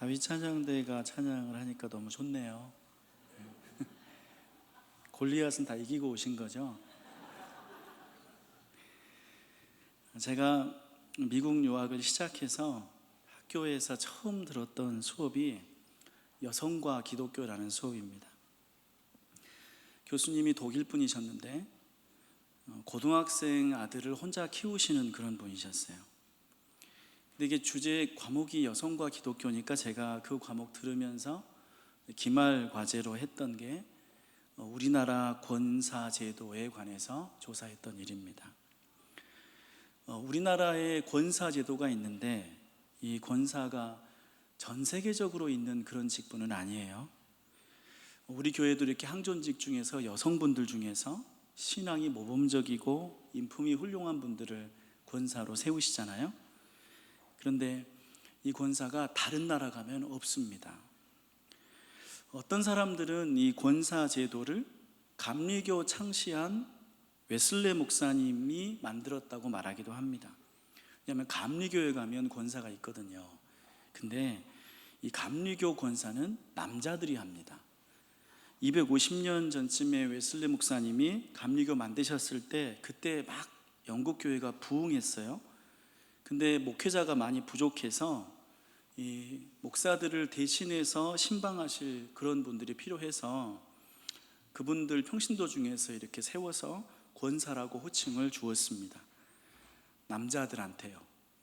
다윗 찬양대가 찬양을 하니까 너무 좋네요. 골리앗은 다 이기고 오신 거죠? 제가 미국 유학을 시작해서 학교에서 처음 들었던 수업이 여성과 기독교라는 수업입니다. 교수님이 독일 분이셨는데 고등학생 아들을 혼자 키우시는 그런 분이셨어요. 근데 이게 주제 과목이 여성과 기독교니까 제가 그 과목 들으면서 기말 과제로 했던 게 우리나라 권사제도에 관해서 조사했던 일입니다. 우리나라에 권사제도가 있는데 이 권사가 전 세계적으로 있는 그런 직분은 아니에요. 우리 교회도 이렇게 항존직 중에서 여성분들 중에서 신앙이 모범적이고 인품이 훌륭한 분들을 권사로 세우시잖아요. 그런데 이 권사가 다른 나라 가면 없습니다. 어떤 사람들은 이 권사 제도를 감리교 창시한 웨슬레 목사님이 만들었다고 말하기도 합니다. 왜냐하면 감리교에 가면 권사가 있거든요. 근데 이 감리교 권사는 남자들이 합니다. 250년 전쯤에 웨슬레 목사님이 감리교 만드셨을 때 그때 막 영국 교회가 부흥했어요. 근데 목회자가 많이 부족해서 이 목사들을 대신해서 신방하실 그런 분들이 필요해서 그분들 평신도 중에서 이렇게 세워서 권사라고 호칭을 주었습니다. 남자들한테요.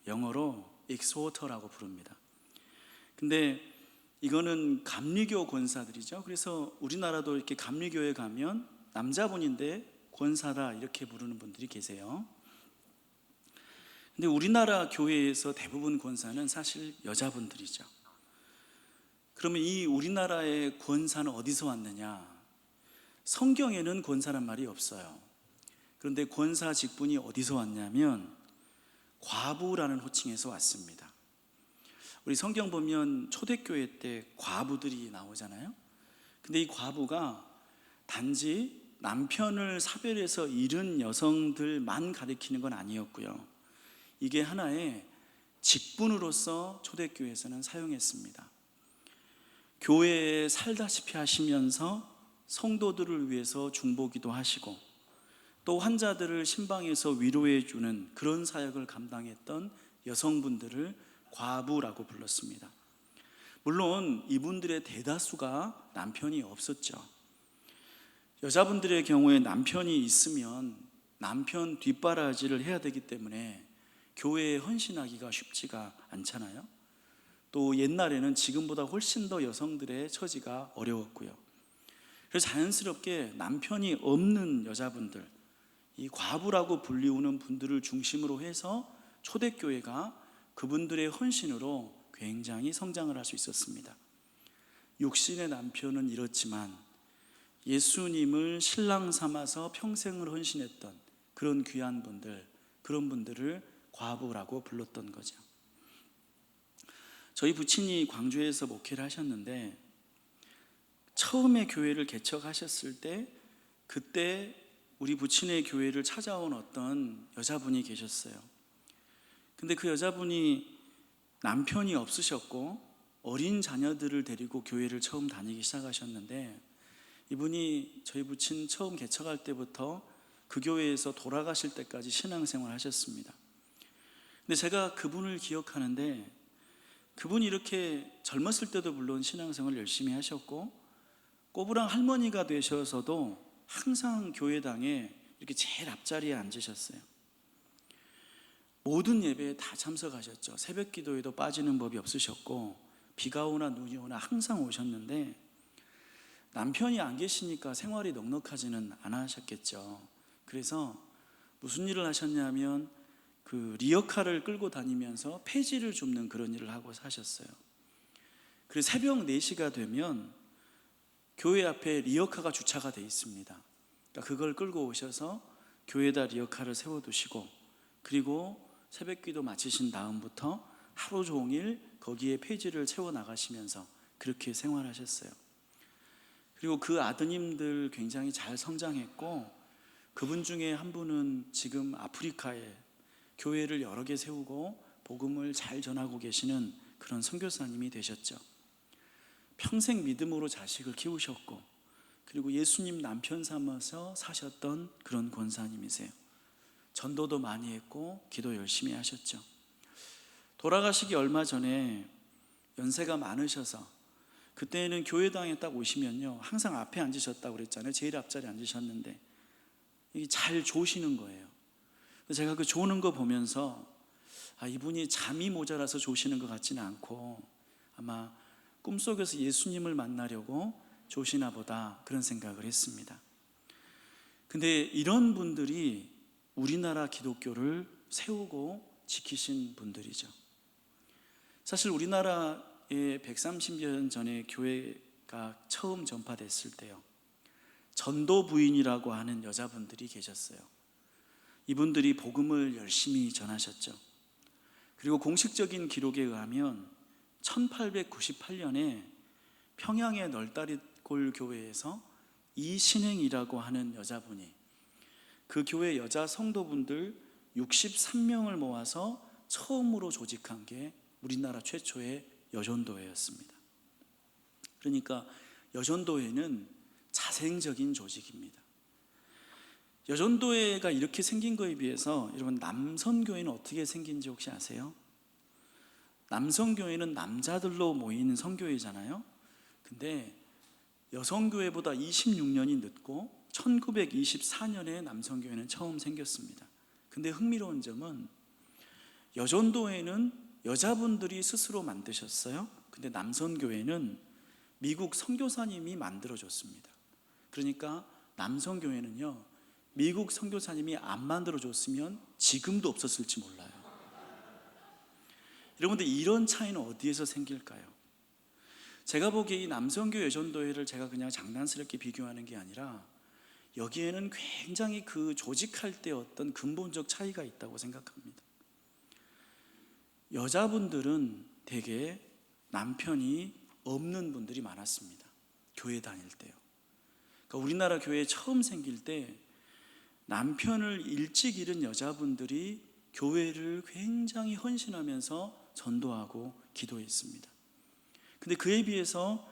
영어로 exhorter라고 부릅니다. 근데 이거는 감리교 권사들이죠. 그래서 우리나라도 이렇게 감리교에 가면 남자분인데 권사다 이렇게 부르는 분들이 계세요. 근데 우리나라 교회에서 대부분 권사는 사실 여자분들이죠. 그러면 이 우리나라의 권사는 어디서 왔느냐? 성경에는 권사란 말이 없어요. 그런데 권사 직분이 어디서 왔냐면 과부라는 호칭에서 왔습니다. 우리 성경 보면 초대교회 때 과부들이 나오잖아요. 근데 이 과부가 단지 남편을 사별해서 잃은 여성들만 가리키는 건 아니었고요. 이게 하나의 직분으로서 초대교회에서는 사용했습니다. 교회에 살다시피 하시면서 성도들을 위해서 중보기도 하시고 또 환자들을 신방에서 위로해 주는 그런 사역을 감당했던 여성분들을 과부라고 불렀습니다. 물론 이분들의 대다수가 남편이 없었죠. 여자분들의 경우에 남편이 있으면 남편 뒷바라지를 해야 되기 때문에 교회에 헌신하기가 쉽지가 않잖아요. 또 옛날에는 지금보다 훨씬 더 여성들의 처지가 어려웠고요. 그래서 자연스럽게 남편이 없는 여자분들, 이 과부라고 불리우는 분들을 중심으로 해서 초대교회가 그분들의 헌신으로 굉장히 성장을 할 수 있었습니다. 육신의 남편은 이렇지만 예수님을 신랑 삼아서 평생을 헌신했던 그런 귀한 분들, 그런 분들을 과부라고 불렀던 거죠. 저희 부친이 광주에서 목회를 하셨는데 처음에 교회를 개척하셨을 때 그때 우리 부친의 교회를 찾아온 어떤 여자분이 계셨어요. 근데 그 여자분이 남편이 없으셨고 어린 자녀들을 데리고 교회를 처음 다니기 시작하셨는데 이분이 저희 부친 처음 개척할 때부터 그 교회에서 돌아가실 때까지 신앙생활을 하셨습니다. 근데 제가 그분을 기억하는데 그분이 이렇게 젊었을 때도 물론 신앙생활을 열심히 하셨고 꼬부랑 할머니가 되셔서도 항상 교회당에 이렇게 제일 앞자리에 앉으셨어요. 모든 예배에 다 참석하셨죠. 새벽 기도에도 빠지는 법이 없으셨고 비가 오나 눈이 오나 항상 오셨는데 남편이 안 계시니까 생활이 넉넉하지는 않으셨겠죠. 그래서 무슨 일을 하셨냐면 그 리어카를 끌고 다니면서 폐지를 줍는 그런 일을 하고 사셨어요. 그래서 새벽 4시가 되면 교회 앞에 리어카가 주차가 돼 있습니다. 그러니까 그걸 끌고 오셔서 교회에다 리어카를 세워두시고 그리고 새벽기도 마치신 다음부터 하루 종일 거기에 폐지를 채워나가시면서 그렇게 생활하셨어요. 그리고 그 아드님들 굉장히 잘 성장했고 그분 중에 한 분은 지금 아프리카에 교회를 여러 개 세우고 복음을 잘 전하고 계시는 그런 선교사님이 되셨죠. 평생 믿음으로 자식을 키우셨고, 그리고 예수님 남편 삼아서 사셨던 그런 권사님이세요. 전도도 많이 했고 기도 열심히 하셨죠. 돌아가시기 얼마 전에 연세가 많으셔서, 그때는 교회당에 딱 오시면요 항상 앞에 앉으셨다고 그랬잖아요. 제일 앞자리에 앉으셨는데 이게 잘 조시는 거예요. 제가 그 조는 거 보면서 이분이 잠이 모자라서 조시는 것 같지는 않고 아마 꿈속에서 예수님을 만나려고 조시나 보다, 그런 생각을 했습니다. 근데 이런 분들이 우리나라 기독교를 세우고 지키신 분들이죠. 사실 우리나라에 130여 년 전에 교회가 처음 전파됐을 때요, 전도 부인이라고 하는 여자분들이 계셨어요. 이분들이 복음을 열심히 전하셨죠. 그리고 공식적인 기록에 의하면 1898년에 평양의 널다리골 교회에서 이신행이라고 하는 여자분이 그 교회 여자 성도분들 63명을 모아서 처음으로 조직한 게 우리나라 최초의 여전도회였습니다. 그러니까 여전도회는 자생적인 조직입니다. 여전도회가 이렇게 생긴 거에 비해서 여러분, 남선교회는 어떻게 생긴지 혹시 아세요? 남선교회는 남자들로 모이는 선교회잖아요. 근데 여성교회보다 26년이 늦고 1924년에 남성교회는 처음 생겼습니다. 근데 흥미로운 점은 여전도회는 여자분들이 스스로 만드셨어요. 근데 남성교회는 미국 선교사님이 만들어줬습니다. 그러니까 남성교회는요, 미국 선교사님이 안 만들어줬으면 지금도 없었을지 몰라요. 여러분들, 이런 차이는 어디에서 생길까요? 제가 보기에 이 남성교 여전도회를 제가 그냥 장난스럽게 비교하는 게 아니라 여기에는 굉장히 그 조직할 때 어떤 근본적 차이가 있다고 생각합니다. 여자분들은 대개 남편이 없는 분들이 많았습니다. 교회 다닐 때요. 그러니까 우리나라 교회 처음 생길 때 남편을 일찍 잃은 여자분들이 교회를 굉장히 헌신하면서 전도하고 기도했습니다. 근데 그에 비해서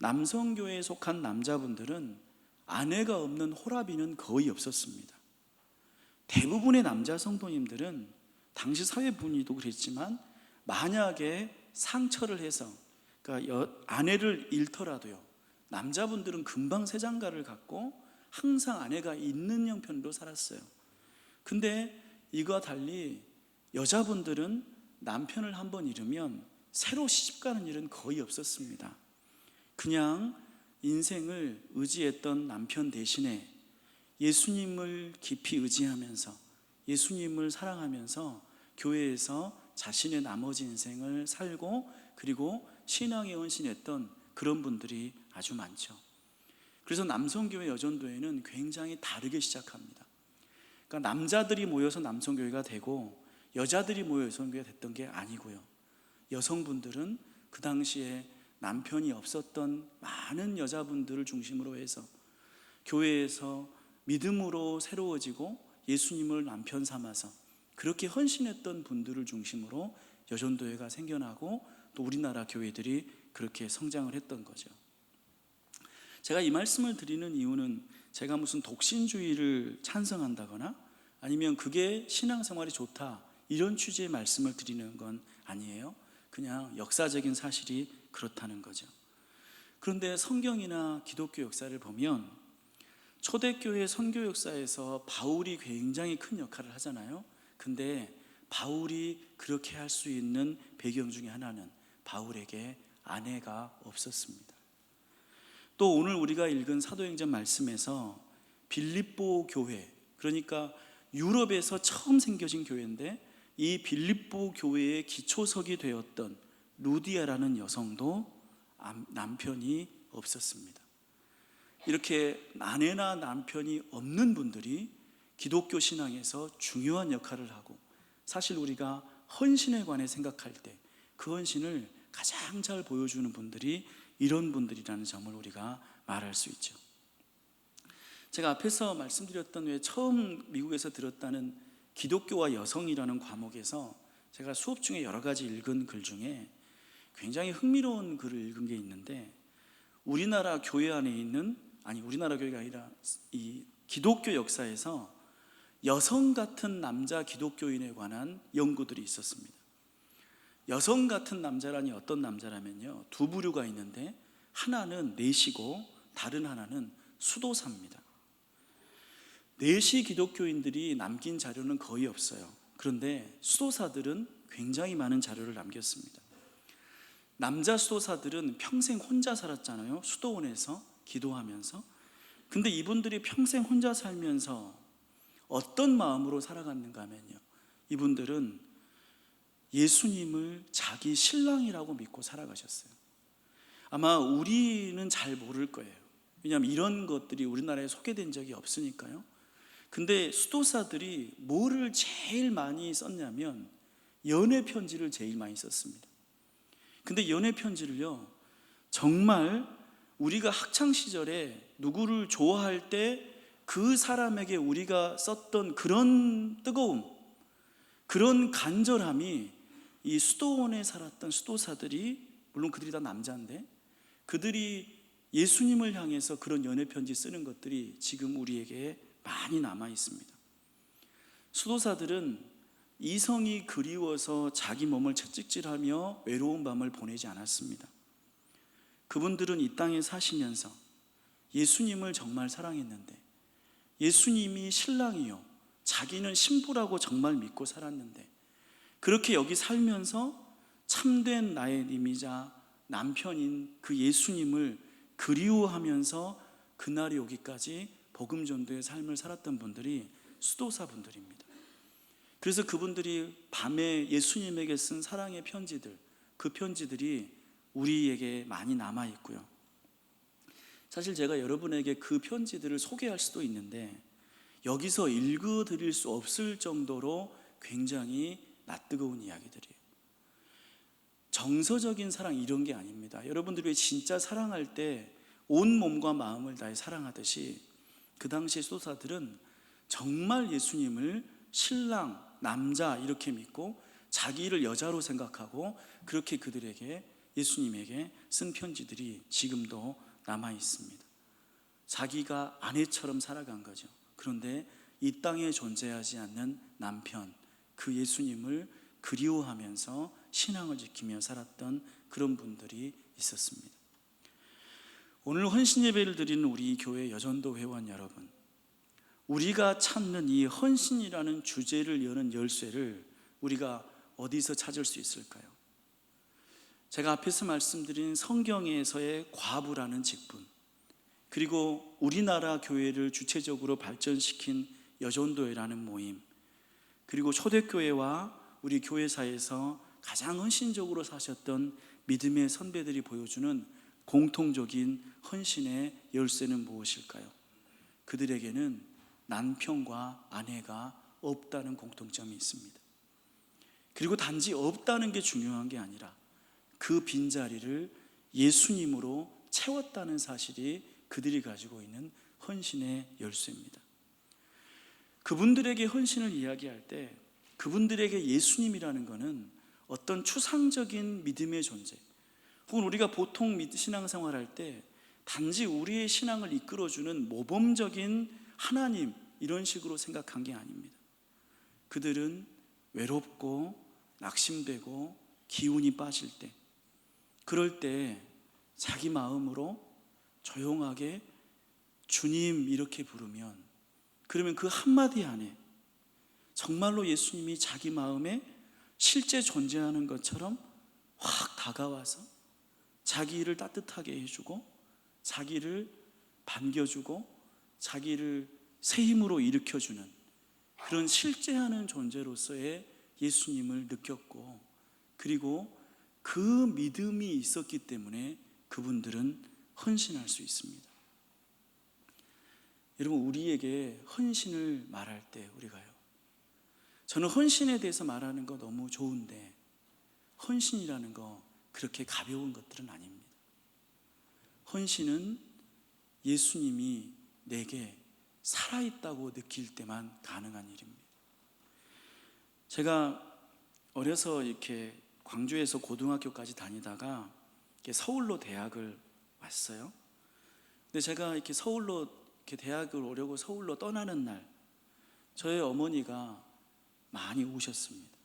남성교회에 속한 남자분들은 아내가 없는 호라비는 거의 없었습니다. 대부분의 남자 성도님들은 당시 사회 분위기도 그랬지만 만약에 상처를 해서, 그러니까 아내를 잃더라도요, 남자분들은 금방 새 장가를 갔고 항상 아내가 있는 형편으로 살았어요. 근데 이거와 달리 여자분들은 남편을 한번 잃으면 새로 시집가는 일은 거의 없었습니다. 그냥 인생을 의지했던 남편 대신에 예수님을 깊이 의지하면서 예수님을 사랑하면서 교회에서 자신의 나머지 인생을 살고, 그리고 신앙에 헌신했던 그런 분들이 아주 많죠. 그래서 남성교회 여전도회는 굉장히 다르게 시작합니다. 그러니까 남자들이 모여서 남성교회가 되고 여자들이 모여 여성교회가 됐던 게 아니고요, 여성분들은 그 당시에 남편이 없었던 많은 여자분들을 중심으로 해서 교회에서 믿음으로 새로워지고 예수님을 남편 삼아서 그렇게 헌신했던 분들을 중심으로 여전도회가 생겨나고, 또 우리나라 교회들이 그렇게 성장을 했던 거죠. 제가 이 말씀을 드리는 이유는 제가 무슨 독신주의를 찬성한다거나 아니면 그게 신앙생활이 좋다 이런 취지의 말씀을 드리는 건 아니에요. 그냥 역사적인 사실이 그렇다는 거죠. 그런데 성경이나 기독교 역사를 보면 초대교회 선교 역사에서 바울이 굉장히 큰 역할을 하잖아요. 근데 바울이 그렇게 할 수 있는 배경 중에 하나는 바울에게 아내가 없었습니다. 또 오늘 우리가 읽은 사도행전 말씀에서 빌립보 교회, 그러니까 유럽에서 처음 생겨진 교회인데 이 빌립보 교회의 기초석이 되었던 루디아라는 여성도 남편이 없었습니다. 이렇게 아내나 남편이 없는 분들이 기독교 신앙에서 중요한 역할을 하고, 사실 우리가 헌신에 관해 생각할 때 그 헌신을 가장 잘 보여주는 분들이 이런 분들이라는 점을 우리가 말할 수 있죠. 제가 앞에서 말씀드렸던 왜 처음 미국에서 들었다는 기독교와 여성이라는 과목에서 제가 수업 중에 여러 가지 읽은 글 중에 굉장히 흥미로운 글을 읽은 게 있는데, 우리나라 교회 안에 있는, 우리나라 교회가 아니라 이 기독교 역사에서 여성 같은 남자 기독교인에 관한 연구들이 있었습니다. 여성 같은 남자라니 어떤 남자라면요, 두 부류가 있는데 하나는 내시고 다른 하나는 수도사입니다. 내시 기독교인들이 남긴 자료는 거의 없어요. 그런데 수도사들은 굉장히 많은 자료를 남겼습니다. 남자 수도사들은 평생 혼자 살았잖아요. 수도원에서 기도하면서. 근데 이분들이 평생 혼자 살면서 어떤 마음으로 살아갔는가 하면요, 이분들은 예수님을 자기 신랑이라고 믿고 살아가셨어요. 아마 우리는 잘 모를 거예요. 왜냐하면 이런 것들이 우리나라에 소개된 적이 없으니까요. 근데 수도사들이 뭐를 제일 많이 썼냐면 연애 편지를 제일 많이 썼습니다. 근데 연애 편지를요, 정말 우리가 학창 시절에 누구를 좋아할 때 그 사람에게 우리가 썼던 그런 뜨거움, 그런 간절함이 이 수도원에 살았던 수도사들이, 물론 그들이 다 남자인데 그들이 예수님을 향해서 그런 연애 편지 쓰는 것들이 지금 우리에게 많이 남아 있습니다. 수도사들은 이성이 그리워서 자기 몸을 채찍질하며 외로운 밤을 보내지 않았습니다. 그분들은 이 땅에 사시면서 예수님을 정말 사랑했는데, 예수님이 신랑이요, 자기는 신부라고 정말 믿고 살았는데, 그렇게 여기 살면서 참된 나의 님이자 남편인 그 예수님을 그리워하면서 그날이 오기까지 복음 전도의 삶을 살았던 분들이 수도사분들입니다. 그래서 그분들이 밤에 예수님에게 쓴 사랑의 편지들, 그 편지들이 우리에게 많이 남아 있고요. 사실 제가 여러분에게 그 편지들을 소개할 수도 있는데 여기서 읽어드릴 수 없을 정도로 굉장히 낯뜨거운 이야기들이에요. 정서적인 사랑 이런 게 아닙니다. 여러분들이 진짜 사랑할 때 온 몸과 마음을 다해 사랑하듯이 그 당시 수도사들은 정말 예수님을 신랑, 남자 이렇게 믿고 자기를 여자로 생각하고 그렇게 그들에게, 예수님에게 쓴 편지들이 지금도 남아 있습니다. 자기가 아내처럼 살아간 거죠. 그런데 이 땅에 존재하지 않는 남편, 그 예수님을 그리워하면서 신앙을 지키며 살았던 그런 분들이 있었습니다. 오늘 헌신 예배를 드리는 우리 교회 여전도 회원 여러분, 우리가 찾는 이 헌신이라는 주제를 여는 열쇠를 우리가 어디서 찾을 수 있을까요? 제가 앞에서 말씀드린 성경에서의 과부라는 직분, 그리고 우리나라 교회를 주체적으로 발전시킨 여전도회라는 모임, 그리고 초대교회와 우리 교회사에서 가장 헌신적으로 사셨던 믿음의 선배들이 보여주는 공통적인 헌신의 열쇠는 무엇일까요? 그들에게는 남편과 아내가 없다는 공통점이 있습니다. 그리고 단지 없다는 게 중요한 게 아니라 그 빈자리를 예수님으로 채웠다는 사실이 그들이 가지고 있는 헌신의 열쇠입니다. 그분들에게 헌신을 이야기할 때 그분들에게 예수님이라는 것은 어떤 추상적인 믿음의 존재, 혹은 우리가 보통 신앙생활할 때 단지 우리의 신앙을 이끌어주는 모범적인 하나님 이런 식으로 생각한 게 아닙니다. 그들은 외롭고 낙심되고 기운이 빠질 때, 그럴 때 자기 마음으로 조용하게 주님 이렇게 부르면, 그러면 그 한마디 안에 정말로 예수님이 자기 마음에 실제 존재하는 것처럼 확 다가와서 자기를 따뜻하게 해주고 자기를 반겨주고 자기를 새 힘으로 일으켜주는 그런 실제하는 존재로서의 예수님을 느꼈고, 그리고 그 믿음이 있었기 때문에 그분들은 헌신할 수 있습니다. 여러분, 우리에게 헌신을 말할 때 우리가요, 저는 헌신에 대해서 말하는 거 너무 좋은데 헌신이라는 거 그렇게 가벼운 것들은 아닙니다. 헌신은 예수님이 내게 살아있다고 느낄 때만 가능한 일입니다. 제가 어려서 이렇게 광주에서 고등학교까지 다니다가 이렇게 서울로 대학을 왔어요. 근데 제가 이렇게 서울로 이렇게 대학을 오려고 서울로 떠나는 날, 저희 어머니가 많이 우셨습니다.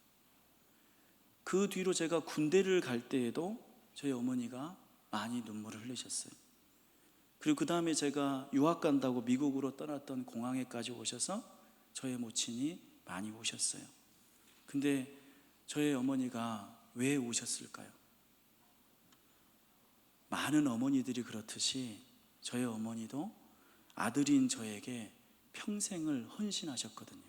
그 뒤로 제가 군대를 갈 때에도 저희 어머니가 많이 눈물을 흘리셨어요. 그리고 그 다음에 제가 유학 간다고 미국으로 떠났던 공항에까지 오셔서 저희 모친이 많이 우셨어요. 근데 저희 어머니가 왜 우셨을까요? 많은 어머니들이 그렇듯이 저희 어머니도 아들인 저에게 평생을 헌신하셨거든요.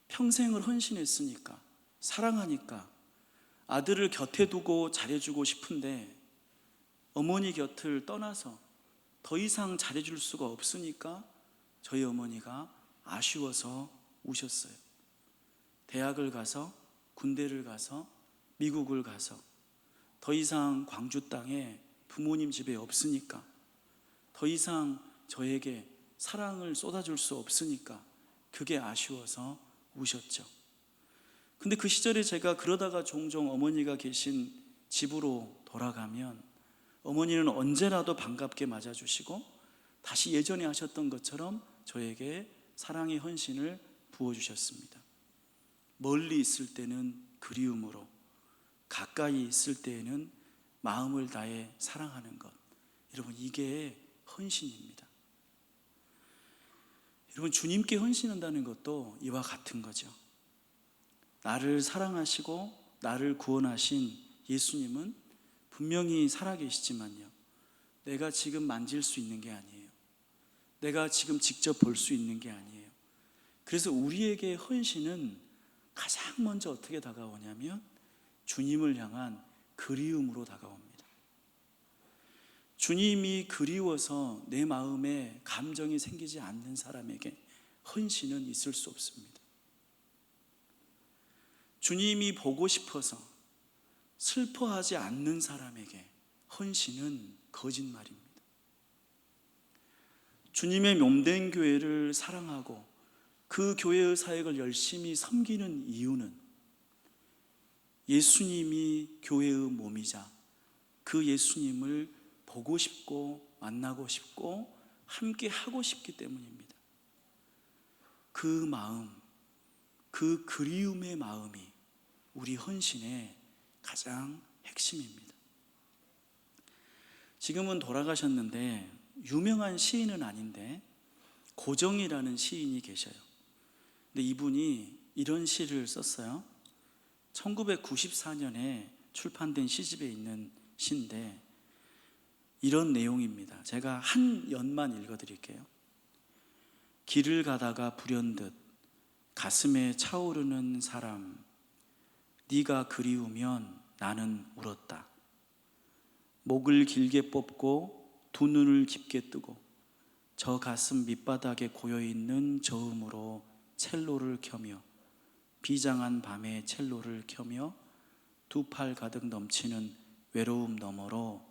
평생을 헌신했으니까, 사랑하니까 아들을 곁에 두고 잘해주고 싶은데 어머니 곁을 떠나서 더 이상 잘해줄 수가 없으니까 저희 어머니가 아쉬워서 우셨어요. 대학을 가서, 군대를 가서, 미국을 가서 더 이상 광주 땅에 부모님 집에 없으니까, 더 이상 저에게 사랑을 쏟아줄 수 없으니까 그게 아쉬워서 우셨죠. 근데 그 시절에 제가 그러다가 종종 어머니가 계신 집으로 돌아가면 어머니는 언제라도 반갑게 맞아주시고 다시 예전에 하셨던 것처럼 저에게 사랑의 헌신을 부어주셨습니다. 멀리 있을 때는 그리움으로, 가까이 있을 때에는 마음을 다해 사랑하는 것, 여러분, 이게 헌신입니다. 여러분, 주님께 헌신한다는 것도 이와 같은 거죠. 나를 사랑하시고 나를 구원하신 예수님은 분명히 살아계시지만요, 내가 지금 만질 수 있는 게 아니에요. 내가 지금 직접 볼 수 있는 게 아니에요. 그래서 우리에게 헌신은 가장 먼저 어떻게 다가오냐면 주님을 향한 그리움으로 다가옵니다. 주님이 그리워서 내 마음에 감정이 생기지 않는 사람에게 헌신은 있을 수 없습니다. 주님이 보고 싶어서 슬퍼하지 않는 사람에게 헌신은 거짓말입니다. 주님의 몸된 교회를 사랑하고 그 교회의 사역을 열심히 섬기는 이유는 예수님이 교회의 몸이자 그 예수님을 보고 싶고 만나고 싶고 함께 하고 싶기 때문입니다. 그 마음, 그 그리움의 마음이 우리 헌신의 가장 핵심입니다. 지금은 돌아가셨는데 유명한 시인은 아닌데 고정이라는 시인이 계셔요. 근데 이분이 이런 시를 썼어요. 1994년에 출판된 시집에 있는 시인데 이런 내용입니다. 제가 한 연만 읽어드릴게요. 길을 가다가 불현듯 가슴에 차오르는 사람, 네가 그리우면 나는 울었다. 목을 길게 뽑고 두 눈을 깊게 뜨고 저 가슴 밑바닥에 고여있는 저음으로 첼로를 켜며 비장한 밤에 첼로를 켜며 두 팔 가득 넘치는 외로움 너머로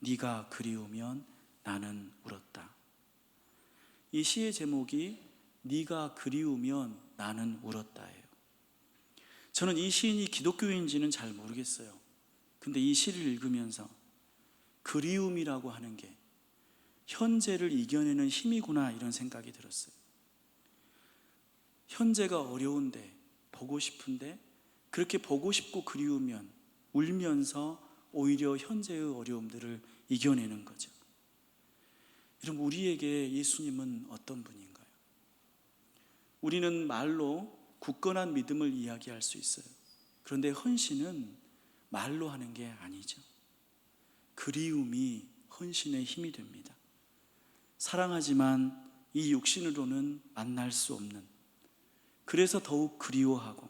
네가 그리우면 나는 울었다. 이 시의 제목이 네가 그리우면 나는 울었다예요. 저는 이 시인이 기독교인지는 잘 모르겠어요. 근데 이 시를 읽으면서 그리움이라고 하는 게 현재를 이겨내는 힘이구나 이런 생각이 들었어요. 현재가 어려운데 보고 싶은데 그렇게 보고 싶고 그리우면 울면서 오히려 현재의 어려움들을 이겨내는 거죠. 여러분, 우리에게 예수님은 어떤 분인가요? 우리는 말로 굳건한 믿음을 이야기할 수 있어요. 그런데 헌신은 말로 하는 게 아니죠. 그리움이 헌신의 힘이 됩니다. 사랑하지만 이 육신으로는 만날 수 없는, 그래서 더욱 그리워하고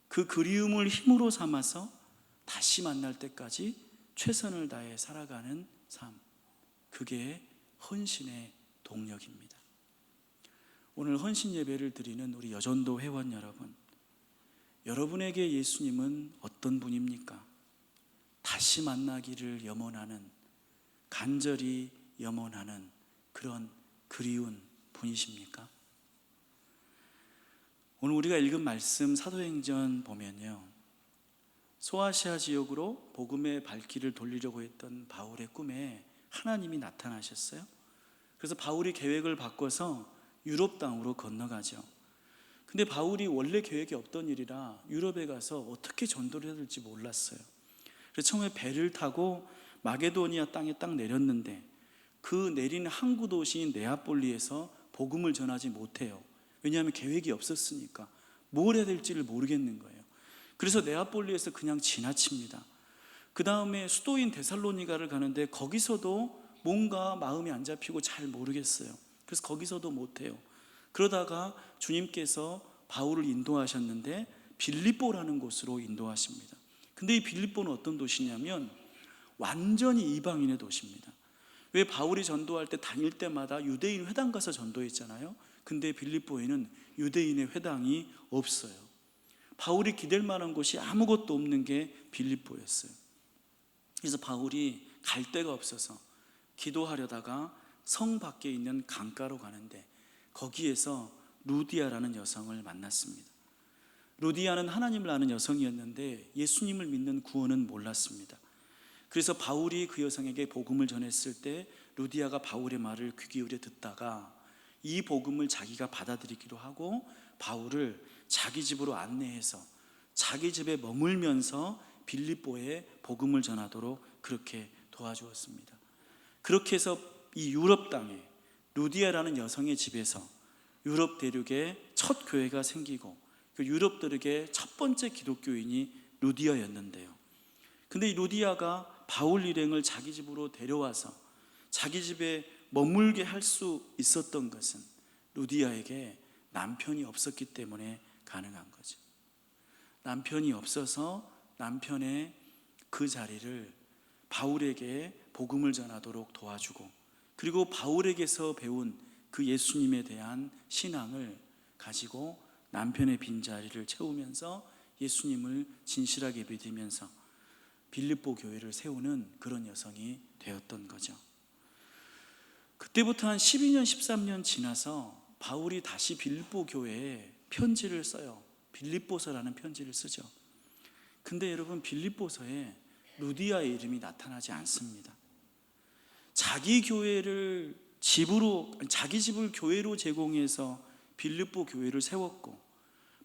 그 그리움을 힘으로 삼아서 다시 만날 때까지 최선을 다해 살아가는 삶, 그게 헌신의 동력입니다. 오늘 헌신 예배를 드리는 우리 여전도 회원 여러분, 여러분에게 예수님은 어떤 분입니까? 다시 만나기를 염원하는, 간절히 염원하는 그런 그리운 분이십니까? 오늘 우리가 읽은 말씀 사도행전 보면요, 소아시아 지역으로 복음의 발길을 돌리려고 했던 바울의 꿈에 하나님이 나타나셨어요. 그래서 바울이 계획을 바꿔서 유럽 땅으로 건너가죠. 근데 바울이 원래 계획이 없던 일이라 유럽에 가서 어떻게 전도를 해야 될지 몰랐어요. 그래서 처음에 배를 타고 마게도니아 땅에 딱 내렸는데 그 내리는 항구 도시인 네아폴리에서 복음을 전하지 못해요. 왜냐하면 계획이 없었으니까 뭘 해야 될지를 모르겠는 거예요. 그래서 네아폴리에서 그냥 지나칩니다. 그 다음에 수도인 데살로니가를 가는데 거기서도 뭔가 마음이 안 잡히고 잘 모르겠어요. 그래서 거기서도 못해요. 그러다가 주님께서 바울을 인도하셨는데 빌립보라는 곳으로 인도하십니다. 근데 이 빌립보는 어떤 도시냐면 완전히 이방인의 도시입니다. 왜 바울이 전도할 때 다닐 때마다 유대인 회당 가서 전도했잖아요. 근데 빌립보에는 유대인의 회당이 없어요. 바울이 기댈 만한 곳이 아무것도 없는 게 빌립보였어요. 그래서 바울이 갈 데가 없어서 기도하려다가 성 밖에 있는 강가로 가는데 거기에서 루디아라는 여성을 만났습니다. 루디아는 하나님을 아는 여성이었는데 예수님을 믿는 구원은 몰랐습니다. 그래서 바울이 그 여성에게 복음을 전했을 때 루디아가 바울의 말을 귀 기울여 듣다가 이 복음을 자기가 받아들이기로 하고 바울을 자기 집으로 안내해서 자기 집에 머물면서 빌립보에 복음을 전하도록 그렇게 도와주었습니다. 그렇게 해서 이 유럽 땅에 루디아라는 여성의 집에서 유럽 대륙에 첫 교회가 생기고 그 유럽 대륙의 첫 번째 기독교인이 루디아였는데요. 근데 이 루디아가 바울 일행을 자기 집으로 데려와서 자기 집에 머물게 할 수 있었던 것은 루디아에게 남편이 없었기 때문에 가능한 거죠. 남편이 없어서 남편의 그 자리를 바울에게 복음을 전하도록 도와주고 그리고 바울에게서 배운 그 예수님에 대한 신앙을 가지고 남편의 빈자리를 채우면서 예수님을 진실하게 믿으면서 빌립보 교회를 세우는 그런 여성이 되었던 거죠. 그때부터 한 12년 13년 지나서 바울이 다시 빌립보 교회에 편지를 써요. 빌립보서라는 편지를 쓰죠. 근데 여러분 빌립보서에 루디아의 이름이 나타나지 않습니다. 자기 교회를 자기 집을 교회로 제공해서 빌립보 교회를 세웠고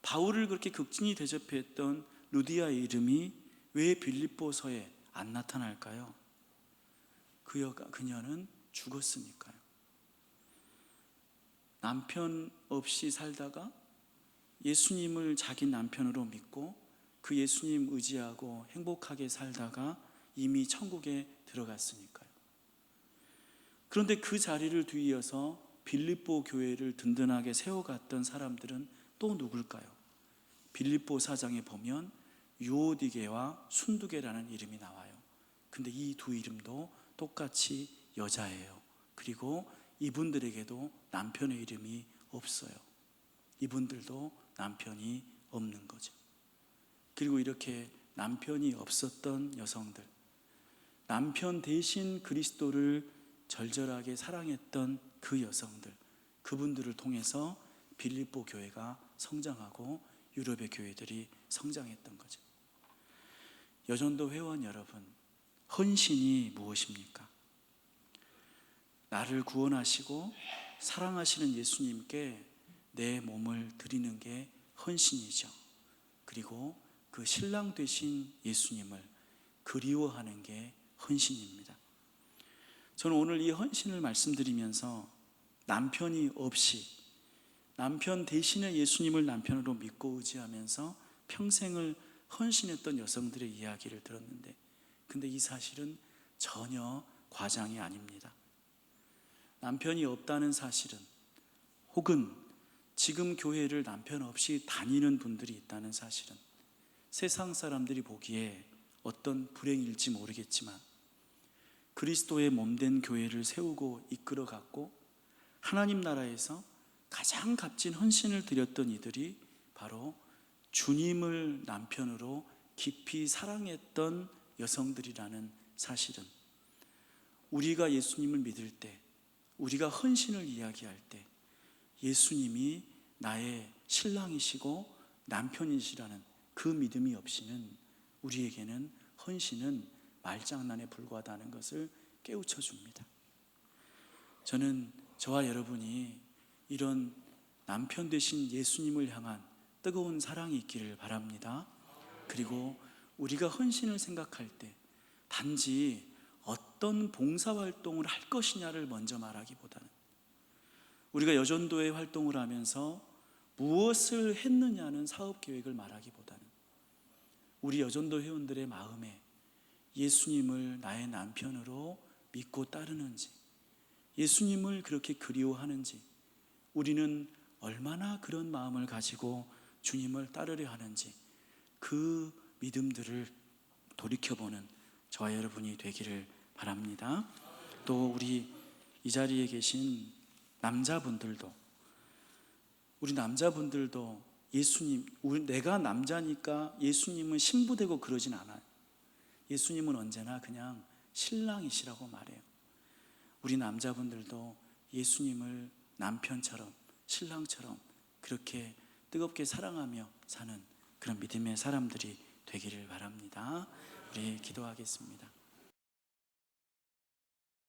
바울을 그렇게 극진히 대접했던 루디아의 이름이 왜 빌립보서에 안 나타날까요? 그녀는 죽었으니까요. 남편 없이 살다가 예수님을 자기 남편으로 믿고 그 예수님 의지하고 행복하게 살다가 이미 천국에 들어갔으니까요. 그런데 그 자리를 뒤이어서 빌립보 교회를 든든하게 세워갔던 사람들은 또 누굴까요? 빌립보 4장에 보면 유오디게와 순두게라는 이름이 나와요. 근데 이 두 이름도 똑같이 여자예요. 그리고 이분들에게도 남편의 이름이 없어요. 이분들도 남편이 없는 거죠. 그리고 이렇게 남편이 없었던 여성들, 남편 대신 그리스도를 절절하게 사랑했던 그 여성들, 그분들을 통해서 빌립보 교회가 성장하고 유럽의 교회들이 성장했던 거죠. 여전도 회원 여러분, 헌신이 무엇입니까? 나를 구원하시고 사랑하시는 예수님께 내 몸을 드리는 게 헌신이죠. 그리고 그 신랑 되신 예수님을 그리워하는 게 헌신입니다. 저는 오늘 이 헌신을 말씀드리면서 남편이 없이 남편 대신에 예수님을 남편으로 믿고 의지하면서 평생을 헌신했던 여성들의 이야기를 들었는데 근데 이 사실은 전혀 과장이 아닙니다. 남편이 없다는 사실은 혹은 지금 교회를 남편 없이 다니는 분들이 있다는 사실은 세상 사람들이 보기에 어떤 불행일지 모르겠지만 그리스도의 몸된 교회를 세우고 이끌어갔고 하나님 나라에서 가장 값진 헌신을 드렸던 이들이 바로 주님을 남편으로 깊이 사랑했던 여성들이라는 사실은 우리가 예수님을 믿을 때 우리가 헌신을 이야기할 때 예수님이 나의 신랑이시고 남편이시라는 그 믿음이 없이는 우리에게는 헌신은 말장난에 불과하다는 것을 깨우쳐 줍니다. 저는 저와 여러분이 이런 남편 되신 예수님을 향한 뜨거운 사랑이 있기를 바랍니다. 그리고 우리가 헌신을 생각할 때 단지 어떤 봉사활동을 할 것이냐를 먼저 말하기보다는, 우리가 여전도의 활동을 하면서 무엇을 했느냐는 사업계획을 말하기보다는 우리 여전도 회원들의 마음에 예수님을 나의 남편으로 믿고 따르는지, 예수님을 그렇게 그리워하는지, 우리는 얼마나 그런 마음을 가지고 주님을 따르려 하는지, 그 믿음들을 돌이켜보는 저와 여러분이 되기를 바랍니다. 또 우리 이 자리에 계신 남자분들도, 우리 남자분들도 예수님, 내가 남자니까 예수님은 신부되고 그러진 않아요. 예수님은 언제나 그냥 신랑이시라고 말해요. 우리 남자분들도 예수님을 남편처럼, 신랑처럼 그렇게 뜨겁게 사랑하며 사는 그런 믿음의 사람들이 되기를 바랍니다. 우리 기도하겠습니다.